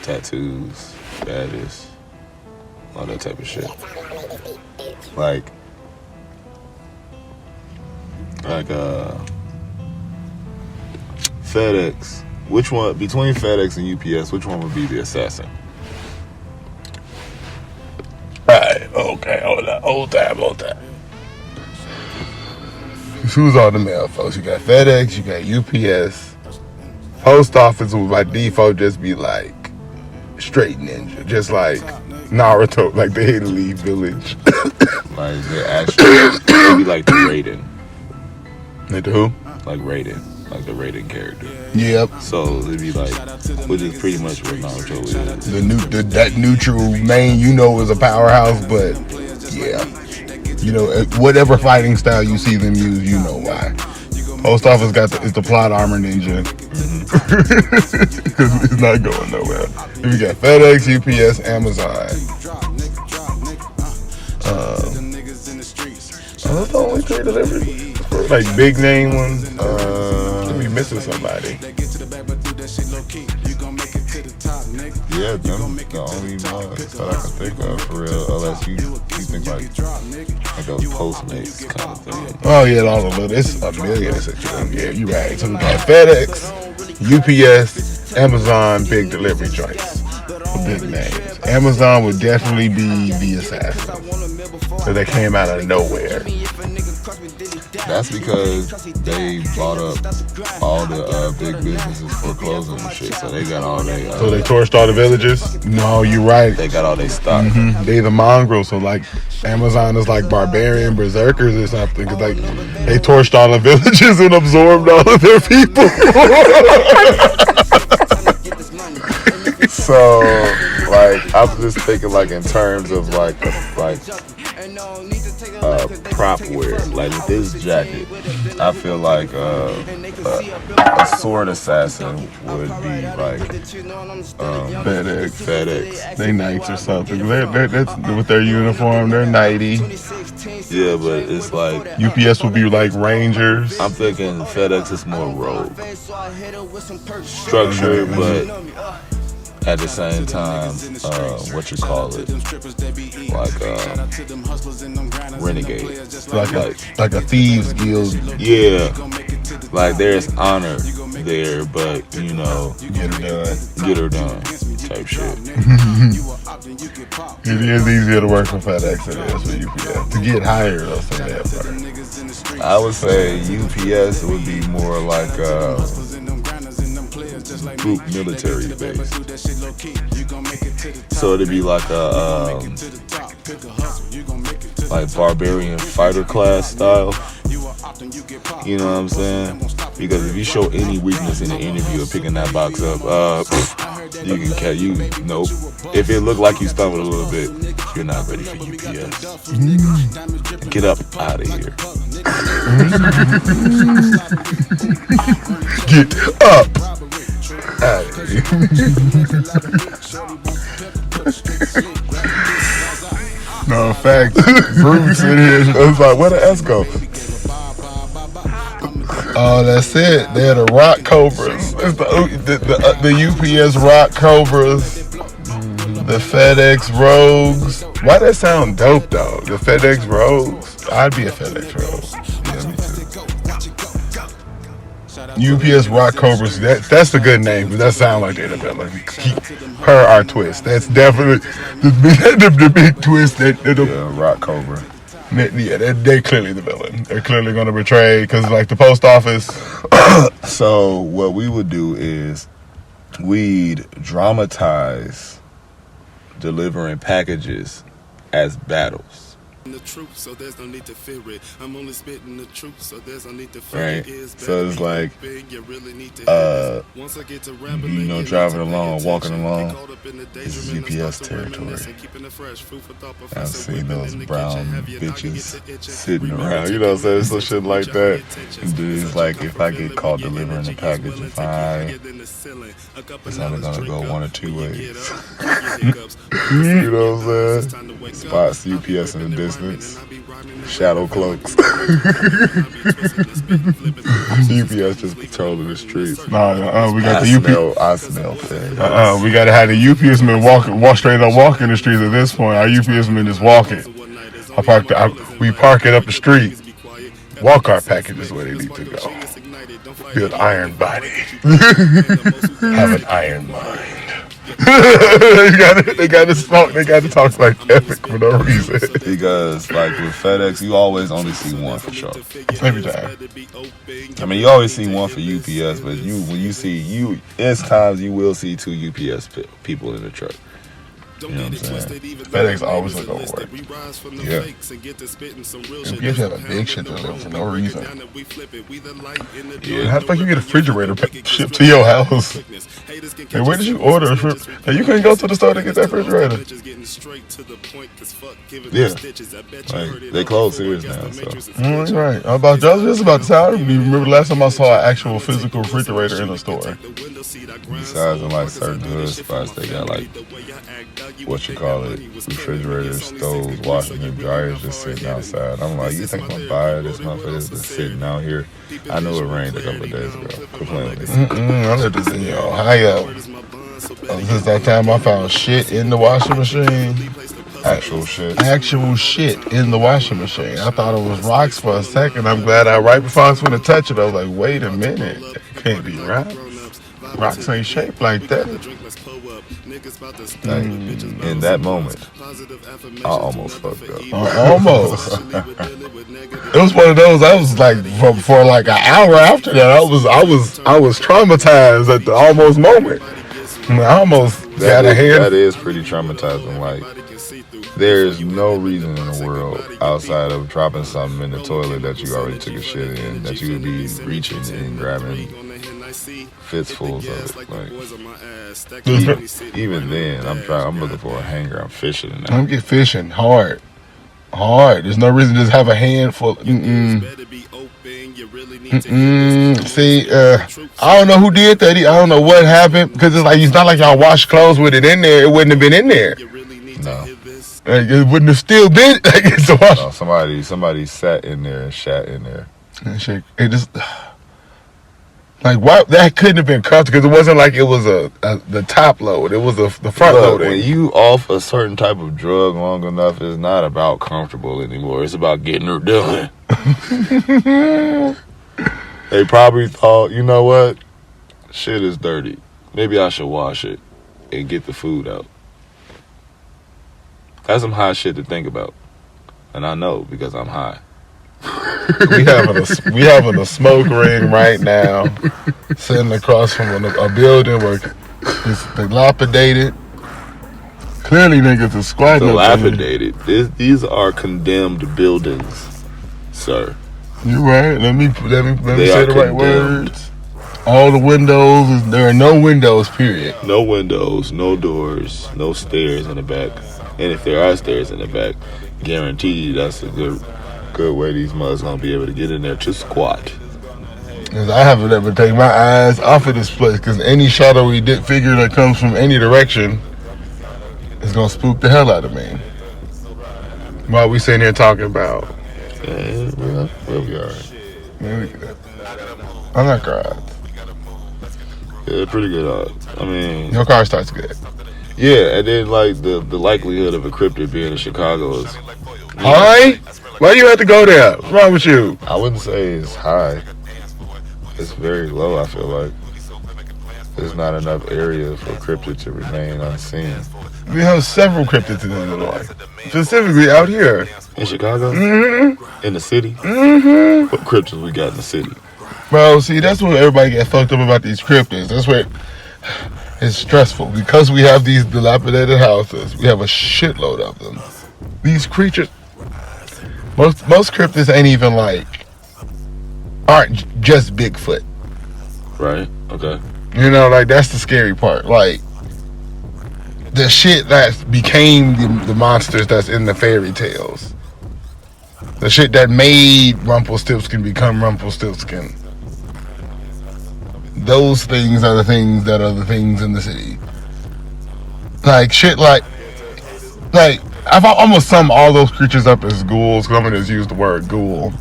tattoos, badges, all that type of shit. Like FedEx. Which one between FedEx and UPS? Which one would be the assassin? Right. Okay. Hold time. Who's on the mail, folks? You got FedEx. You got UPS. Post office would by default just be like straight ninja, just like Naruto, like the Hidden Leaf Village. Like they're actually, it'd be like the Raiden. Like the who? Like Raiden, like the Raiden character. Yep. So it'd be like, which is pretty much what Naruto is. That neutral main, is a powerhouse, but yeah, whatever fighting style you see them use, you know why. Post office is the plot armor ninja. Because it's not going nowhere. If you got FedEx, UPS, Amazon. Those the only three deliveries. Like big name ones. We missing somebody. Yeah, them the only ones that I can think of for real. Unless you think like a Postmates kind of thing. Oh yeah, all of it. It's a million. Yeah, you right. So we got FedEx, UPS, Amazon, big delivery joints. Big names. Amazon would definitely be the assassin. So they came out of nowhere. That's because they bought up all the big businesses for clothing and shit. So they got all they. So they torched all the villages? No, you're right. They got all their stock. Mm-hmm. They the mongrel. So like Amazon is like barbarian berserkers or something. Cause like they torched all the villages and absorbed all of their people. So like I'm just thinking like in terms of like prop wear. Like with this jacket, I feel like a sword assassin would be like FedEx. They knights or something. That's with their uniform. They're knighty. Yeah, but it's like UPS would be like Rangers. I'm thinking FedEx is more rogue, structured, but at the same time, renegade, like a thieves guild. Yeah, like there's honor there, but get her done type shit. It is easier to work for FedEx than it is for UPS. To get hired, I'll say that part. I would say UPS would be more like group military base. So it'd be like a like barbarian fighter class style. You know what I'm saying? Because if you show any weakness in the interview of picking that box up, you can catch you. Nope. If it looked like you stumbled a little bit, you're not ready for UPS. Get up out of here. Get up. No, fact. Bruce in here. I was like, where the S go? Oh, that's it. They're the Rock Cobras. It's the UPS Rock Cobras. The FedEx Rogues. Why that sound dope though? The FedEx Rogues. I'd be a FedEx Rogue. Yeah, me too. UPS Rock Cobras. That's a good name. That sound like they're the villain. Per our twist. That's definitely the big twist. Rock Cobra. Yeah, they're clearly the villain. They're clearly going to betray because like the post office. So what we would do is we'd dramatize delivering packages as battles. The truth, so there's no need to fear it. I'm only spitting the truth, so there's no need to fear it. So it's like, driving along, walking along. This is UPS territory. I've seen those brown bitches sitting around, you know what I'm saying? Some shit like that. And dudes like, if I get caught delivering a package, it's only gonna go one or two ways. You know what I'm saying? Spots UPS in the distance. distance. Shadow cloaks. UPS just patrolling the streets. We got the UPS. I smell things. We gotta have the UPS men walk straight up, walking the streets. At this point, our UPS men is walking. We park it up the street. Walk our packages where they need to go. Build iron body. Have an iron mind. they got to talk like epic for no reason. Because like with FedEx, you always only see one for sure. Every time. I mean, you always see one for UPS, but it's times you will see two UPS people in the truck. You know what I'm saying? FedEx always look overworked. Yeah. UPS have a big shit to deliver for no reason. Yeah. How the fuck you get a refrigerator shipped to your house? And where did you order? And you couldn't go to the store to get that refrigerator. Yeah. Like, they close serious now, so. Right. I was just about to say, I remember the last time I saw an actual physical refrigerator in a store. Besides in like certain good spots, they got like, what you call it, refrigerators, stoves, washers, and dryers just sitting outside. I'm like, you think I'm gonna buy this motherfucker just sitting out here? I knew it rained a couple of days ago. I lived in Ohio. Since that time I found shit in the washing machine. Actual shit In the washing machine. I thought it was rocks for a second. I'm glad right before I was going to touch it, I was like, wait a minute. It can't be rocks. Rocks ain't shaped like that. Like, in that moment, I almost fucked up. Almost. It was one of those. I was like, for like an hour after that, I was traumatized at the almost moment. I almost got a hand. That is pretty traumatizing. Like, there's no reason in the world outside of dropping something in the toilet that you already took a shit in that you would be reaching and grabbing fistfuls of it. Like, even then, I'm looking for a hanger. I'm fishing now. I'm get fishing hard. There's no reason to just have a handful. See, I don't know who did that. I don't know what happened because it's not like y'all washed clothes with it in there. It wouldn't have been in there. No. It wouldn't have still been. No, somebody sat in there and shat in there. It just why that couldn't have been comfortable because it wasn't like it was the top load. It was the front load. When you off a certain type of drug long enough, it's not about comfortable anymore. It's about getting her done. They probably thought, you know what? Shit is dirty. Maybe I should wash it and get the food out. That's some high shit to think about. And I know because I'm high. we having a smoke ring right now, sitting across from a building where it's dilapidated. Clearly, niggas are squatting. Dilapidated. These are condemned buildings, sir. You're right. Let me say the right words. All the windows. There are no windows. Period. No windows. No doors. No stairs in the back. And if there are stairs in the back, guaranteed that's a good way these mothers gonna be able to get in there to squat. Cause I haven't ever taken my eyes off of this place because any shadowy figure that comes from any direction is gonna spook the hell out of me. While we sitting here talking about, we'll be alright. I'm not crying. Yeah, pretty good. I mean, your car starts good. Yeah, and then like the likelihood of a cryptid being in Chicago is high. Why do you have to go there? What's wrong with you? I wouldn't say it's high. It's very low. I feel like there's not enough area for cryptid to remain unseen. We have several cryptids in Illinois, specifically out here in Chicago. In the city. What cryptids we got in the city? Bro, see, that's what everybody gets fucked up about these cryptids. That's what. It's stressful because we have these dilapidated houses. We have a shitload of them. These creatures, most cryptids aren't just Bigfoot. Right. Okay. That's the scary part. Like the shit that became the monsters that's in the fairy tales. The shit that made Rumpelstiltskin become Rumpelstiltskin. Those things are the things that are the things in the city. Like shit like I've almost summed all those creatures up as ghouls, because I'm going to just use the word ghoul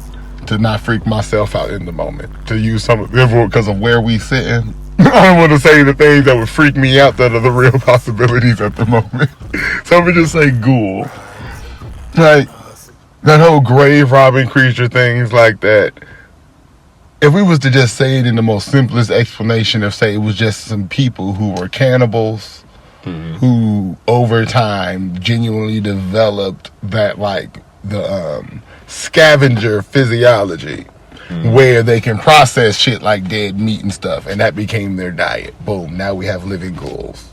to not freak myself out in the moment. To use some of because of where we sitting. I don't want to say the things that would freak me out that are the real possibilities at the moment. So I'm going to just say ghoul. Like, that whole grave robbing creature, things like that. If we was to just say it in the most simplest explanation of, say, it was just some people who were cannibals, who over time genuinely developed that, like, the scavenger physiology, where they can process shit like dead meat and stuff, and that became their diet. Boom, now we have living ghouls.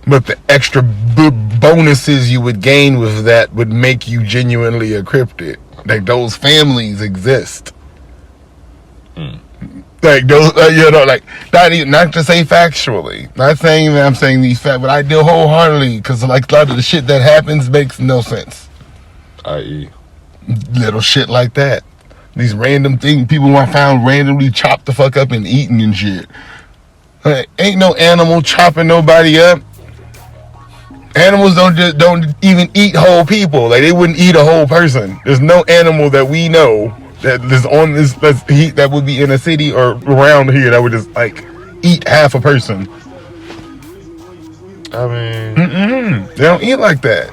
But the extra bonuses you would gain with that would make you genuinely a cryptid. Like, those families exist. Like, those, like, not to say factually. Not saying that I'm saying these facts, but I do wholeheartedly, because, like, a lot of the shit that happens makes no sense. I.e. little shit like that. These random things people want found randomly chopped the fuck up and eaten and shit. Like, ain't no animal chopping nobody up. Animals don't even eat whole people. Like, they wouldn't eat a whole person. There's no animal that we know that is on this that would be in a city or around here that would just, like, eat half a person. I mean, they don't eat like that.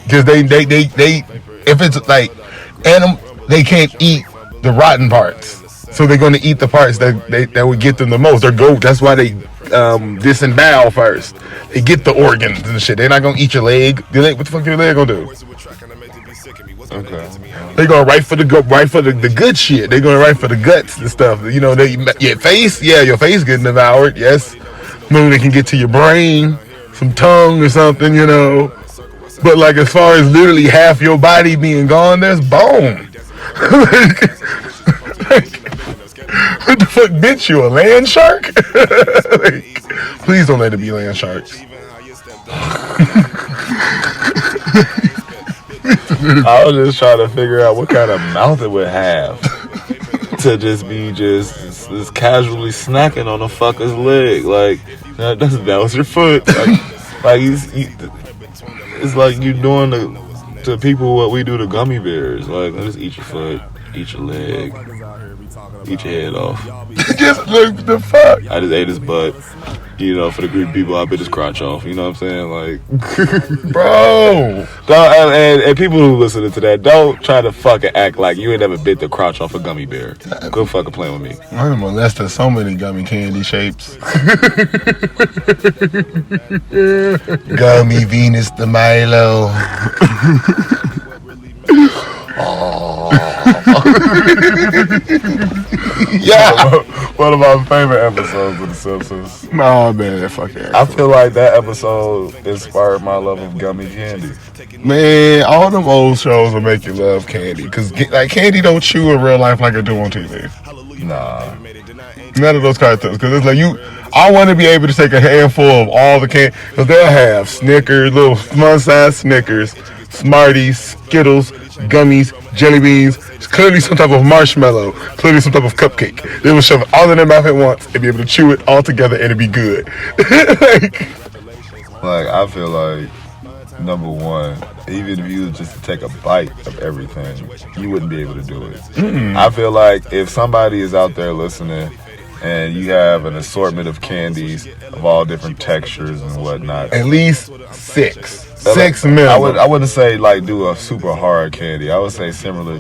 Because they if it's like animal, they can't eat the rotten parts. So they're going to eat the parts that would get them the most. That's why they disembowel first. They get the organs and shit. They're not going to eat your leg. What the fuck your leg going to do? okay. They going right for the good shit. They going right for the guts and stuff. You know, your face, your face getting devoured. Yes, maybe they can get to your brain, some tongue or something. You know, but like as far as literally half your body being gone, there's bone. What the fuck bit you? A land shark? Like, please don't let it be land sharks. I was just trying to figure out what kind of mouth it would have to just be just casually snacking on a fucker's leg. Like, that was your foot. Like it's like you doing to people what we do to gummy bears. Like, just eat your foot, eat your leg, eat your head off. Just look the fuck. I just ate his butt. You know, for the Greek people, I bit his crotch off. You know what I'm saying? Like, bro. And people who listen to that, don't try to fucking act like you ain't never bit the crotch off a gummy bear. Good fucking playing with me. I'm molested so many gummy candy shapes. Gummy Venus de Milo. Yeah, one of my favorite episodes of The Simpsons. Oh man, fuck that. I feel like that episode inspired my love of gummy candy. Man, all them old shows will make you love candy, cause like candy don't chew in real life like it do on TV. Nah, none of those cartoons, cause it's like I want to be able to take a handful of all the candy, cause they'll have Snickers, little fun-sized Snickers, Smarties, Skittles, gummies, jelly beans, clearly some type of marshmallow, clearly some type of cupcake. They will shove it all in their mouth at once and be able to chew it all together and it'd be good. like I feel like, number one, even if you was just to take a bite of everything, you wouldn't be able to do it. I feel like if somebody is out there listening and you have an assortment of candies of all different textures and whatnot, at least six minimum. I wouldn't say like do a super hard candy. I would say similar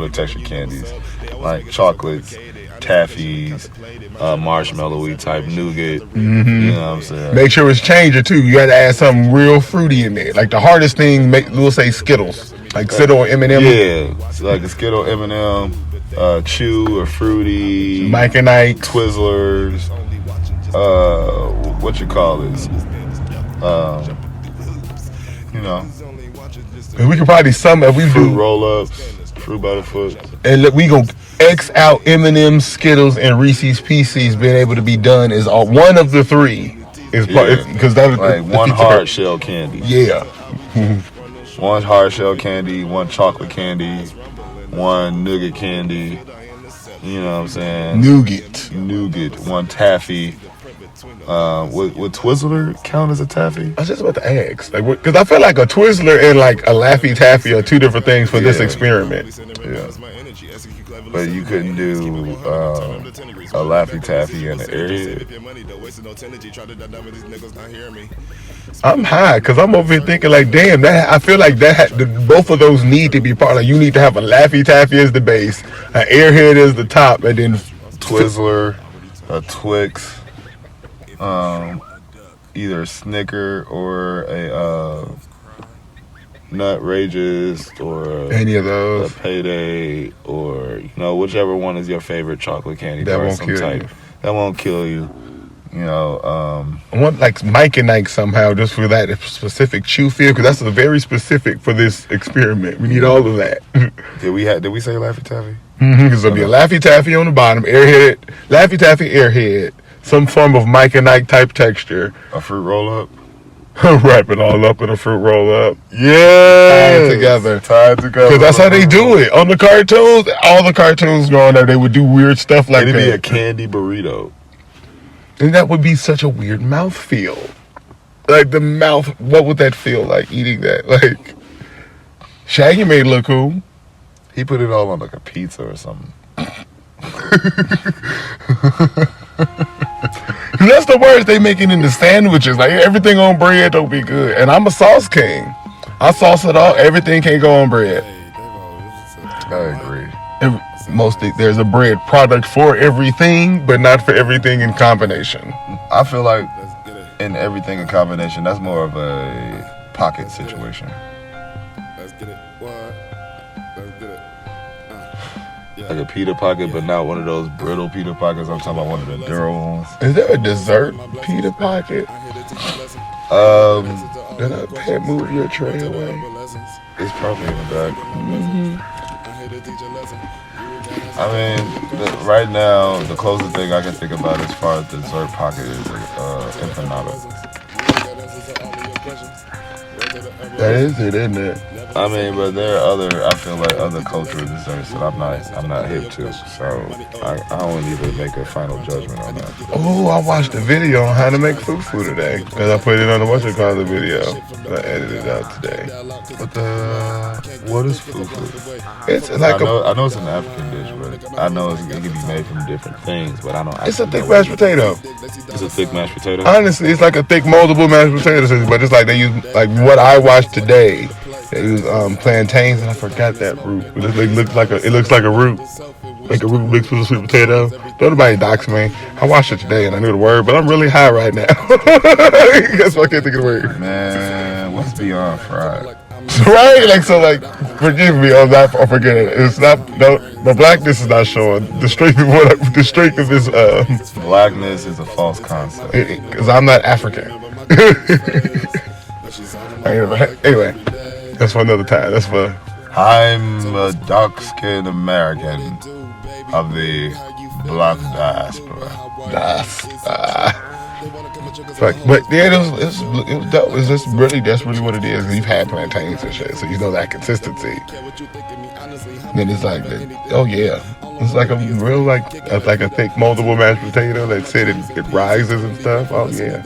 texture candies, like chocolates, taffies, marshmallowy type nougat. You know what I'm saying? Make sure it's changer too. You got to add something real fruity in there. Like the hardest thing, we'll say Skittles, like Skittle or M&M. Yeah, so like a Skittle, M&M, Chew or Fruity, Mike and Ike, Twizzlers. What you call this? You know, we could probably if we fruit do roll-ups, fruit by the foot, and we go X out M&M, Skittles, and Reese's Pieces being able to be done is one of the three. Is because that was like one hard shell candy. Yeah. One hard shell candy, one chocolate candy, one nougat candy. You know what I'm saying? Nougat, one taffy, Would Twizzler count as a taffy? I was just about to ask, like, because I feel like a Twizzler and like a Laffy Taffy are two different things for this experiment. Yeah. But you couldn't do a Laffy Taffy and an Airhead. I'm high because I'm over here thinking like, damn, that I feel like both of those need to be part. Like, you need to have a Laffy Taffy as the base, an Airhead as the top, and then Twizzler, a Twix, either a Snicker or a Nutrageous or any of those, a Payday, or whichever one is your favorite chocolate candy that bar. Won't kill you. That won't kill you. I want like Mike and Ike somehow just for that specific chew feel, because that's very specific for this experiment. We need all of that. Did we say Laffy Taffy? Because there'll be a Laffy Taffy on the bottom, Airhead, Laffy Taffy, Airhead, some form of Mike and Ike type texture. A fruit roll up. Wrap it all up in a fruit roll up. Yeah, tied together. Because that's how they do it on the cartoons. All the cartoons growing up, they would do weird stuff like that. It'd be a candy burrito. And that would be such a weird mouth feel. Like the mouth, what would that feel like eating that? Like, Shaggy made it look cool. He put it all on like a pizza or something. That's the worst they making in the sandwiches. Like, everything on bread don't be good. And I'm a sauce king. I sauce it all. Everything can't go on bread. I agree. Mostly there's a bread product for everything, but not for everything in combination. I feel like in everything in combination, that's more of a pocket situation. Let's get it. Like a pita pocket, but not one of those brittle pita pockets. I'm talking about one of the Duro ones. Is there a dessert pita pocket? Did I can't move your tray away? It's probably in the back. I mean, right now, the closest thing I can think about as far as dessert pocket is empanada. That is it, isn't it? I mean, but there are other cultural desserts that I'm not hip to, so I don't need to make a final judgment on that. Oh, I watched a video on how to make fufu today, because I put it on the video. I edited it out today. What is fufu? It's like I know it's an African dish, but I know it can be made from different things, but I don't. It's a thick mashed potato. It's a thick mashed potato. Honestly, it's like a thick moldable mashed potato, but it's like they use like what I watched today. They use plantains, and I forgot that root. It looks like a root, like a root mixed with a sweet potato. Don't nobody dox me. I watched it today, and I knew the word, but I'm really high right now. That's why I can't think of the word. Man, what's beyond fried? Right? Forgive me on that. I forget it. It's not. No, the blackness is not showing. The strength of this. Blackness is a false concept. Because I'm not African. Anyway, that's for another time. That's for. I'm a dark-skinned American of the black diaspora. But yeah, it was dope. That's really what it is. You've had plantains and shit, so you know that consistency. Then it's like, oh yeah, it's like a real like a thick moldable mashed potato that said it rises and stuff. Oh yeah.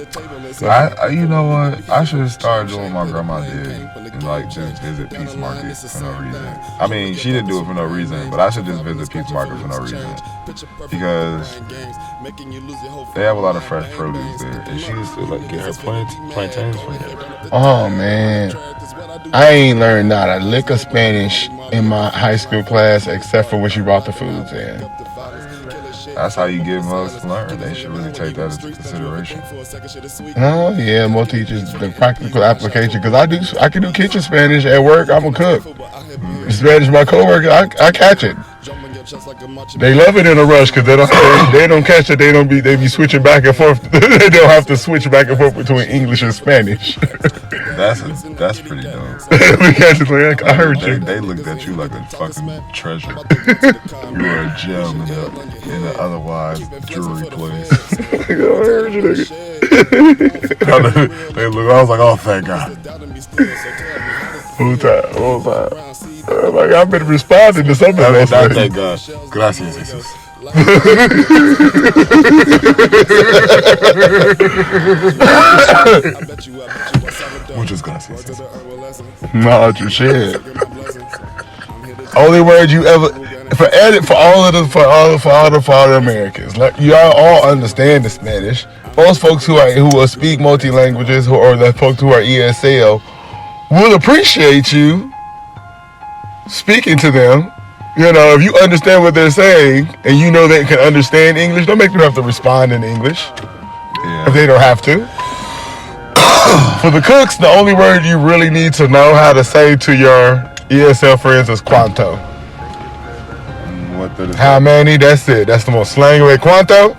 I you know what? I should start doing what my grandma did and like just visit Peace Market for no reason. I mean, she didn't do it for no reason, but I should just visit Peace Market for no reason because they have a lot of fresh produce there, and she used to like get her plantains from there. Oh man, I ain't learned not a lick of Spanish in my high school class except for when she brought the foods in. That's how you get most to learn. They should really take that into consideration. Oh yeah, more teachers the practical application because I can do kitchen Spanish at work. I'm a cook. Spanish, my coworker, I catch it. They love it in a rush because they don't catch it. They be switching back and forth. They don't have to switch back and forth between English and Spanish. That's pretty dope. I heard you. They looked at you like a fucking treasure. You were a gem in an otherwise dreary place. I heard you, nigga. I was like, oh, thank God. Whole time. Like I've been responding to something. Not thank God. Gracias, Jesus. We're just gonna say something. No, you shit. Only word you ever for all the Americans. Like y'all all understand the Spanish. Most folks who will speak multi languages or the folks who are ESL will appreciate you speaking to them. You know, if you understand what they're saying and you know they can understand English, don't make them have to respond in English if they don't have to. For the cooks, the only word you really need to know how to say to your ESL friends is cuánto. How many? That's it. That's the most slang way. Cuánto?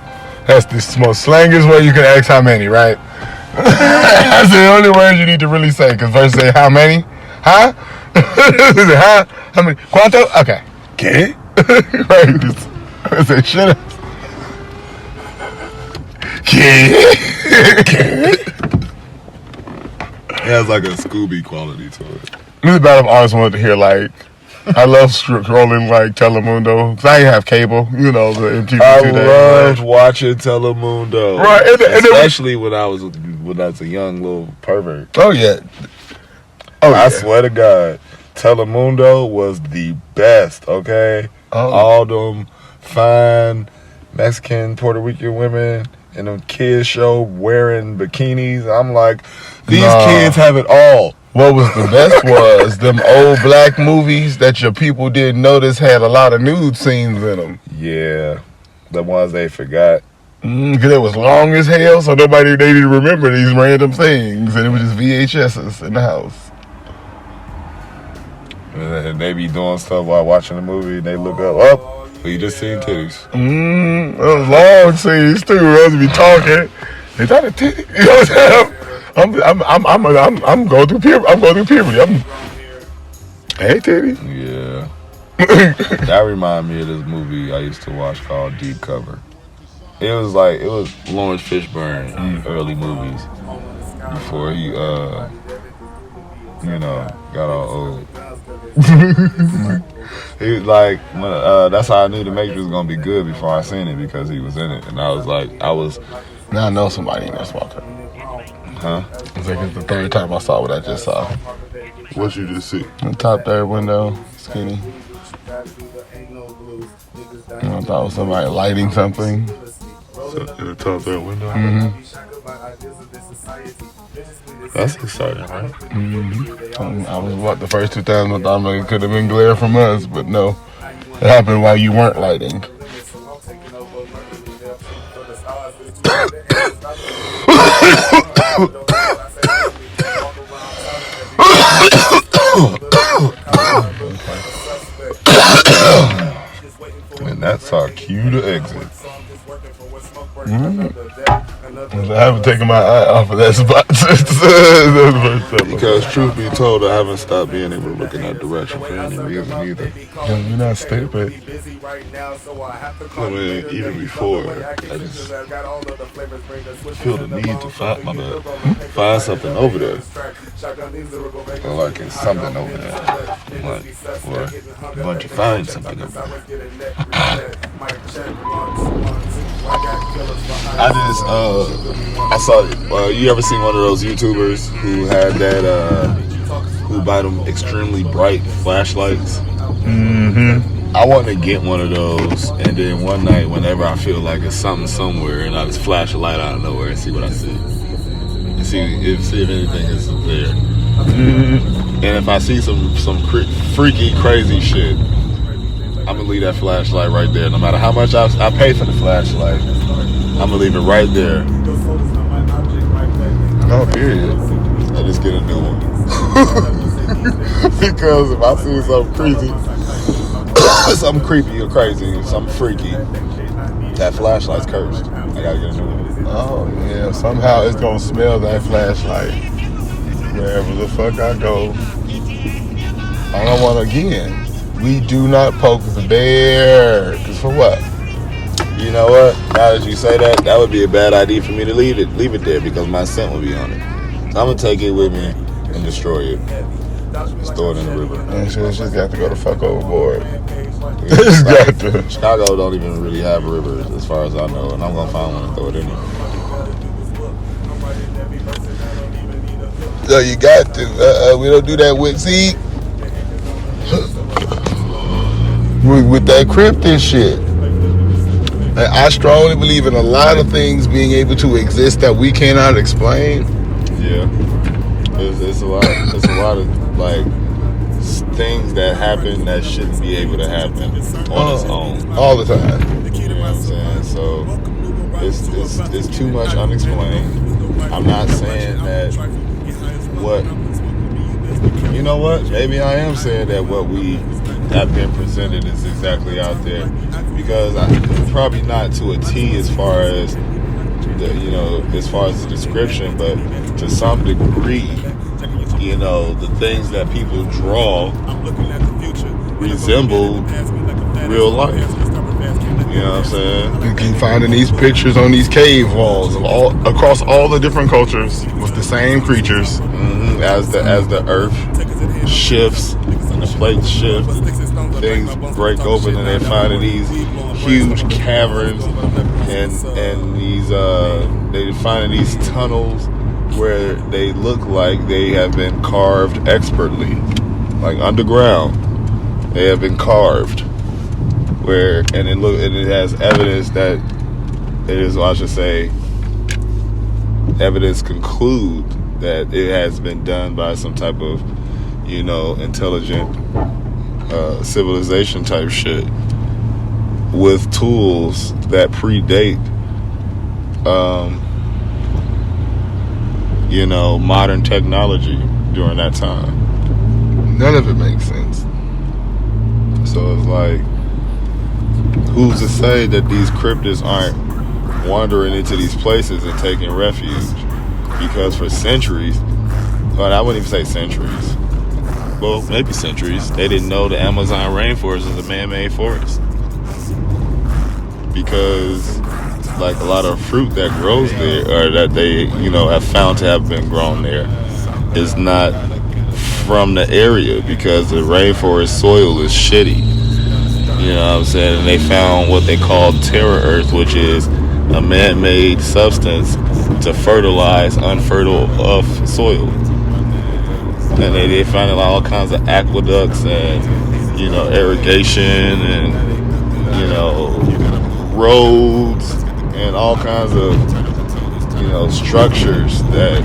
That's the most slangiest way you can ask how many, right? That's the only word you need to really say. Because first say how many? Huh? Huh? How many? Cuánto? Okay. ¿Qué? Right. I say shut up. ¿Qué? It has like a Scooby quality to it. It's bad if I always wanted to hear like, I love scrolling like Telemundo. Cause I didn't have cable, you know, the MTV. I loved watching Telemundo, right? Especially when I was a young little pervert. Oh yeah. Oh, I swear to God, Telemundo was the best. Okay, all them fine Mexican, Puerto Rican women in them kids show wearing bikinis. I'm like, these kids have it all. What was the best was them old black movies that your people didn't notice had a lot of nude scenes in them. Yeah, the ones they forgot. Because it was long as hell, so they didn't remember these random things, and it was just VHSs in the house. And they be doing stuff while watching the movie, and they look up, you just seen titties. Those long scenes too. Those be talking. Is that a titty? You know what I'm saying? I'm going through puberty. Hey, titty. Yeah. That remind me of this movie I used to watch called Deep Cover. It was Lawrence Fishburne early movies before he got all old. He was like, that's how I knew The Matrix was gonna be good before I seen it, because he was in it, and I was like, Now I know somebody in that walker. Huh? It's like it's the third time I saw what I just saw. What you just see? The top third window, skinny. I thought it was somebody lighting something. In the top third window? Mm-hmm. That's exciting, right? Mm-hmm. I was the first 2 times I thought it could have been glare from us, but no. It happened while you weren't lighting. And that's our cue to exit. I haven't taken my eye off of that spot since because truth be told, I haven't stopped being able to look in that direction for any reason either. You're not stupid. I mean, even before, I just feel the need to find something over there. Or like it's something over there. Or I'm going to find something over there. I saw, you ever seen one of those YouTubers who had that, who buy them extremely bright flashlights? Mm-hmm. I want to get one of those, and then one night, whenever I feel like it's something somewhere, and I just flash a light out of nowhere and see what I see. And see if anything is there. Mm-hmm. And if I see some freaky, crazy shit, I'm going to leave that flashlight right there. No matter how much I pay for the flashlight, I'm going to leave it right there. Oh, period. I just get a new one. Because if I see something creepy or crazy, something freaky, that flashlight's cursed. I got to get a new one. Oh, yeah. Somehow it's going to smell that flashlight. Wherever the fuck I go. I don't want to, again. We do not poke the bear. Because for what? You know what? Now that you say that, that would be a bad idea for me to leave it there, because my scent will be on it. So I'm gonna take it with me and destroy it. Just throw it in the river. And it's just got to go the fuck overboard. It's got to. Chicago don't even really have rivers, as far as I know, and I'm gonna find one and throw it in there. So you got to. We don't do that with with that cryptid shit. I strongly believe in a lot of things being able to exist that we cannot explain. Yeah, it's a lot. It's a lot of like things that happen that shouldn't be able to happen on its own all the time. You know what I'm saying? So it's too much unexplained. I'm not saying that what you know what? Maybe I am saying that what we have been presented is exactly out there, because probably not to a T as far as as far as the description, but to some degree, the things that people draw resemble real life. You know what I'm saying? You keep finding these pictures on these cave walls of across all the different cultures with the same creatures. Mm-hmm. As the earth shifts and the plates shift, things break open, and they're finding these huge caverns and these they're finding these tunnels where they look like they have been carved expertly, like underground. They have been carved. And it has evidence that it is, I should say, evidence conclude that it has been done by some type of, intelligent civilization type shit with tools that predate, modern technology during that time. None of it makes sense. So it's like, who's to say that these cryptids aren't wandering into these places and taking refuge? Because for centuries, but I wouldn't even say centuries, well, maybe centuries, they didn't know the Amazon rainforest is a man-made forest. Because like a lot of fruit that grows there, or that they, have found to have been grown there, is not from the area, because the rainforest soil is shitty. You know what I'm saying? And they found what they called terra earth, which is a man-made substance to fertilize unfertile soil. And they found all kinds of aqueducts and, irrigation and, roads and all kinds of, structures that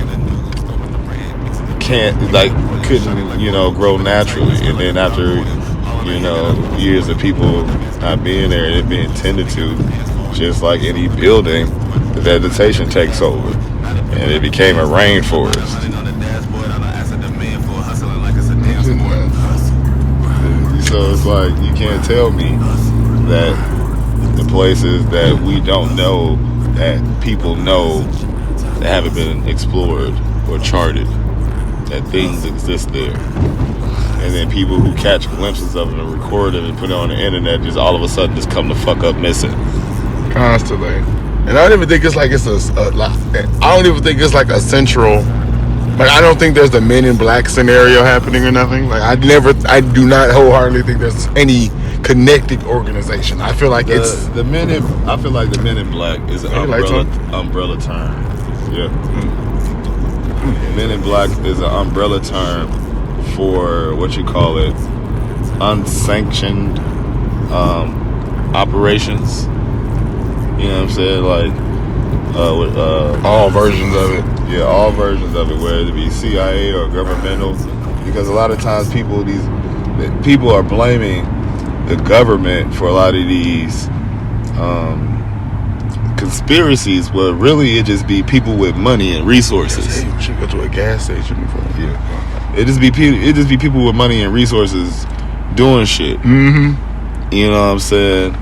couldn't, grow naturally. And then after years of people not being there and it being tended to, just like any building, the vegetation takes over and it became a rainforest. So it's like, you can't tell me that the places that we don't know, that people know, that haven't been explored or charted, that things exist there. And then people who catch glimpses of it and record it and put it on the internet just all of a sudden just come the fuck up missing. Constantly. And I don't even think it's like I don't even think it's like a central, like I don't think there's the Men in Black scenario happening or nothing. Like I do not wholeheartedly think there's any connected organization. I feel like I feel like the Men in Black is an umbrella term. Yeah. Mm-hmm. Men in Black is an umbrella term for unsanctioned operations. You know what I'm saying? Like all versions of it. Yeah, all versions of it, whether it be CIA or governmental. Because a lot of times people are blaming the government for a lot of these conspiracies, but really it just be people with money and resources. We should go to a gas station before. Yeah. It just be people with money and resources doing shit. Mm-hmm. You know what I'm saying?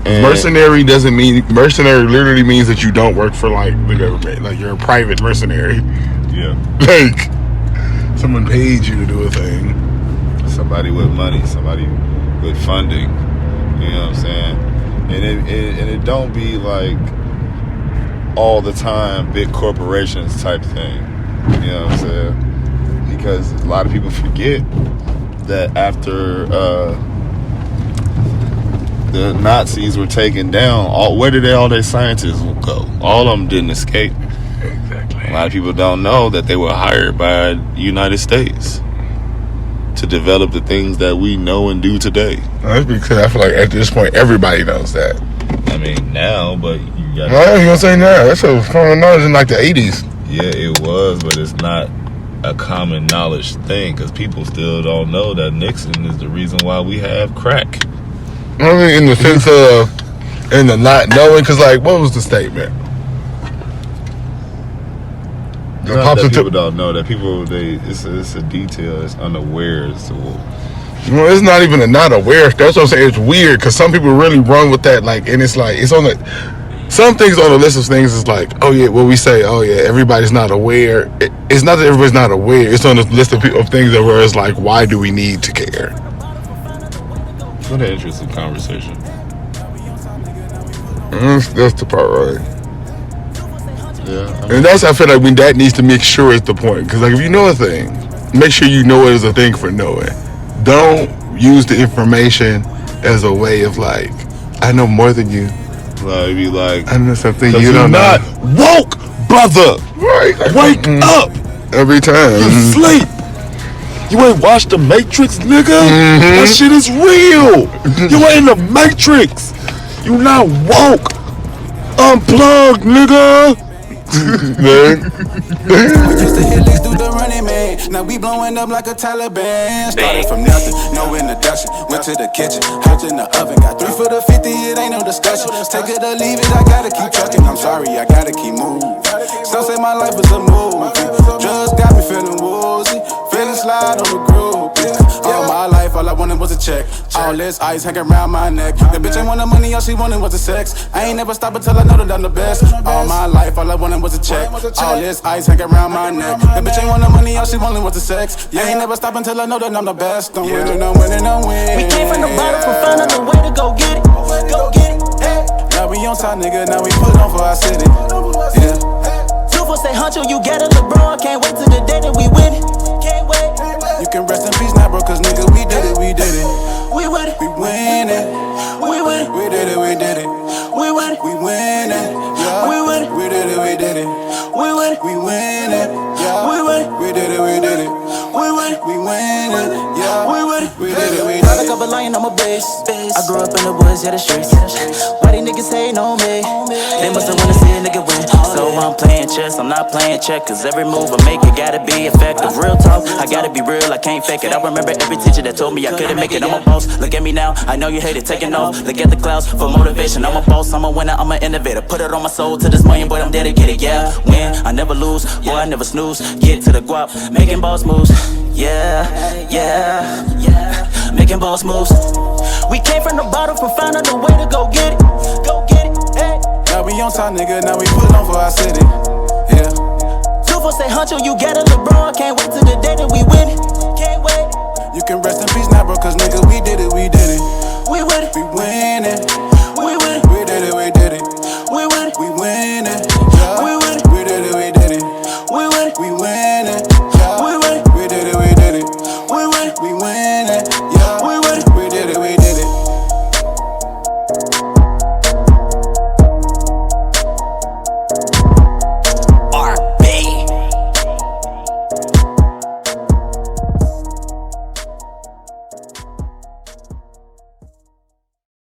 And mercenary literally means that you don't work for like the government. Like you're a private mercenary. Yeah. Like someone paid you to do a thing. Somebody with money, somebody with funding. You know what I'm saying? And it don't be like all the time big corporations type thing. You know what I'm saying? Because a lot of people forget that after the Nazis were taken down, where did all their scientists go? All of them didn't escape. Exactly. A lot of people don't know that they were hired by the United States to develop the things that we know and do today. That's because I feel like at this point everybody knows that. I mean now, but you got. Well, you gonna say now? That's a common knowledge in like the 80s. Yeah, it was, but it's not a common knowledge thing because people still don't know that Nixon is the reason why we have crack. I mean, in the sense of, in the not knowing, because like, what was the statement? It's not that people don't know that it's a detail. It's unaware. So, well, it's not even a not aware. That's what I'm saying. It's weird because some people really run with that. Like, and it's like it's on the some things on the list of things is like, oh yeah, well we say, oh yeah, everybody's not aware. It's not that everybody's not aware. It's on the list of things that where it's like, why do we need to care? What an interesting conversation. That's the part, right? Yeah, and that's I feel like that needs to make sure it's the point. Because like if you know a thing, make sure you know it as a thing for knowing. Don't use the information as a way of like, I know more than you. Like be like, I know something you don't know. Not woke, brother. Right? Like, wake up every time. You sleep. You ain't watched the Matrix, nigga. That shit is real. You ain't in the Matrix. You not woke. Unplugged, nigga. Man. We used to hit licks through the running man. Now we blowing up like a Taliban. Started from nothing, no introduction. Went to the kitchen, hopped in the oven. Got 3 for the 50, it ain't no discussion. Take it or leave it, I gotta keep trucking. I'm sorry, I gotta keep moving. Some say my life was a movie. Drugs got me feeling woozy. Feeling slide on the groove. All my life, all I wanted was a check. All this ice hanging around my neck. The bitch ain't want the money, all she wanted was the sex. I ain't never stop until I know that I'm the best. All my life, all I wanted was a check. All this ice hanging around my neck. The bitch ain't want the money, all she wanted was the sex. I ain't never stop until I know that I'm the best. I'm winning, I'm winning, I'm winning. We came from the bottom for finding a way to go get it. Go get it. Hey. Now we on top, nigga. Now we put on for our city. Yeah. 2 for say huncho, you get it, LeBron. Can't wait till the day that we win it. Can't wait. You can rest in peace now, bro, cause nigga, we did it, we did it. We win it. We win it. We win it. We did it, we did it. We win it. We win it. Yeah. We win it. We did it, we did it. We win it. We win it. Yeah. We win it. We did it, we did it. We win it. We win it. Yeah. We win it. We did it, we did it. Like a lion on my base. I grew up in the woods, yeah, the streets. Why these niggas hating on me? They must've wanna see a nigga win. So I'm playing chess, I'm not playing check. Cause every move I make, it gotta be effective. Real talk, I gotta be real, I can't fake it. I remember every teacher that told me I couldn't make it. I'm a boss, look at me now, I know you hate it, taking off. Look at the clouds for motivation. I'm a boss, I'm a winner, I'm an innovator. Put it on my soul to this million, but I'm dedicated. Yeah, win, I never lose, boy, I never snooze. Get to the guap, making boss moves. Yeah, yeah, yeah, making boss moves. We came from the bottom for finding a way to go get it. Go get it, hey. Now we on top, nigga, now we put on for our city. Yeah. 2 for say huncho, you get it, LeBron. Can't wait till the day that we win it. Can't wait. You can rest in peace now, bro, cause nigga, we did it, we did it.